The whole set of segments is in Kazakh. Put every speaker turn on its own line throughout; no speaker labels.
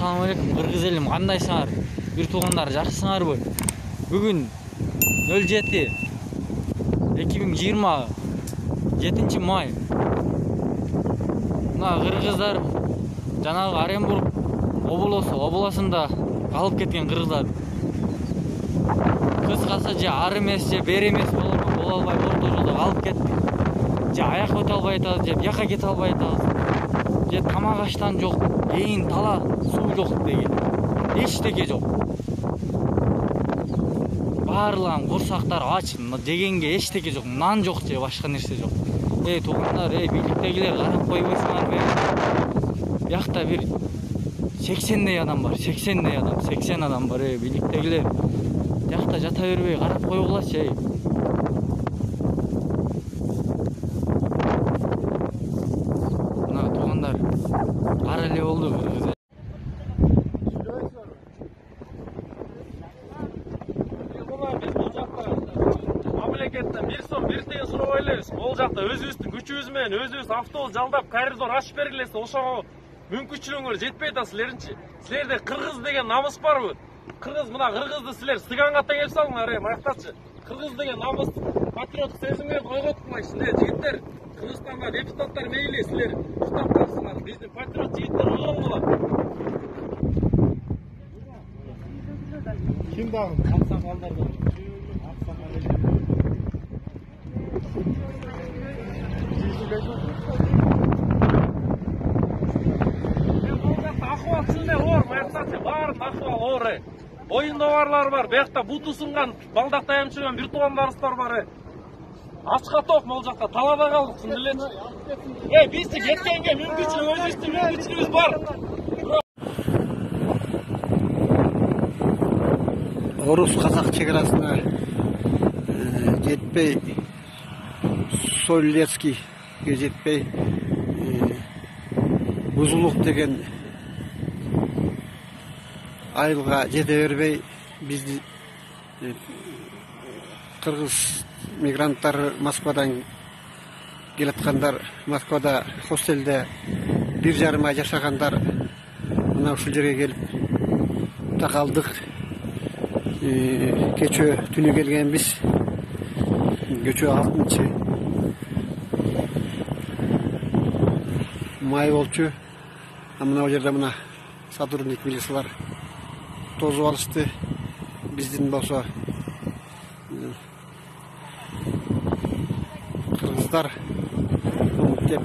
Assalamu alaikum Kırgız elim, kandайсыңар? Bir tuğanlar, жақсысыңарбы? Бүгін 07-2027 май. Мына кыргыздар жанагы Оренбург обласында калып кеткен кыргыздар. Кыскасы же ар эмес, же бер эмес боло албай орто жолдо калып кетти. Же аяк өтө албай атабыз, же бияка кете албай атабыз. Же тамак аштан жок, эйин тала суу жок деген. Эчтеке жок. Барлыгын курсактар ач, дегенге эчтеке жок, нан жок же башка нерсе жок. Туугандар, бийликтегилер карап койбойсуңарбы? Биякта бир 80 адам бар, 80 адам бар, бийликтегилер. Биякта жата бербей карап койгулачы. Мына туугандар ар эле болду.
Мамлекеттен бир сом бир тиын сурабай элебиз. Бул жакта өзүбүздүн күчүбүз менен өзүбүз автобус жалдап коридор ачып бергилесе, ошого мүмкүнчүлүгүңөр жетпей атат силеринчи. Силерде кыргыз деген намыс барбы? Кыргыз, мына кыргызды силер сыганга теңеп салыңар, мактачы. Кыргыз деген намыс, патриоттук сезим менен койготмайсыңар, жигиттер. Кыргызстанга депутаттар мейли, силер уктап калсыңар. Биздин патриот жигиттер оң болот.
Kim bağlı?
Аксакалдар бар. Ахуал силде оор, мактачы, баарын ахуал оор. Боюнда барлар бар, биякта буту сынган, балдак таянып жүргөн бир туугандарыбыздар бар. Ачка ток могул жакта талада калдык, элечи. Бизди кеткенге мүмкүнчүлүк, өзүбүздүн мүмкүнчүлүгүбүз бар.
Орус-Қазақ шекарасына жетпей, Солилецкийге жетпей, Бузулук деген айылға жете бербей, бізді қырғыз мигранттар Москвадан келатқандар, Москвада хостелде 1,5 ай жашағандар мына ушул жерге келіп тақалдық. Keçö tünü gelgen biz Keçö 6. May bolчу. Amına o yerde mına Satürnlik milisiler tozu alıştı. Bizdin bolsa Kırgızlar dep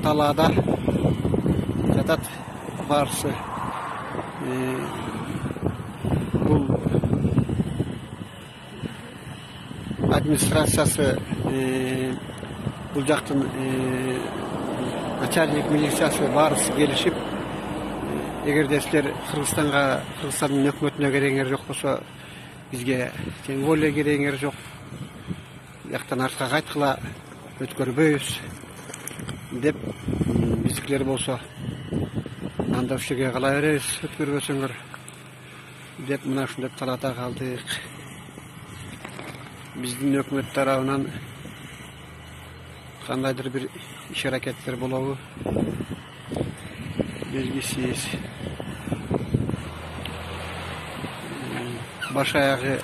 talada jatat barsı. Бұл администрациясы бұл жақтың начальник милициясы барысы келішіп, егерде сілер Қырғызстанның өкіметіне кереңер жоқ болса, бізге тем более кереңер жоқ. Яқтан артқа қайтқыла өткөрбөйбүз деп біздікілер болса, анда ушеге кала беребиз, өткөрбөсөңөр деп мына ушундай талаада калдык. Биздин өкмөт тарабынан кандайдыр бир иш-аракеттер болобу белгисиз. Баш аягы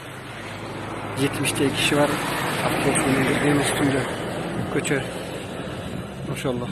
70 киши бар, автобус менен кирген үстүндө көчө. Ошоло.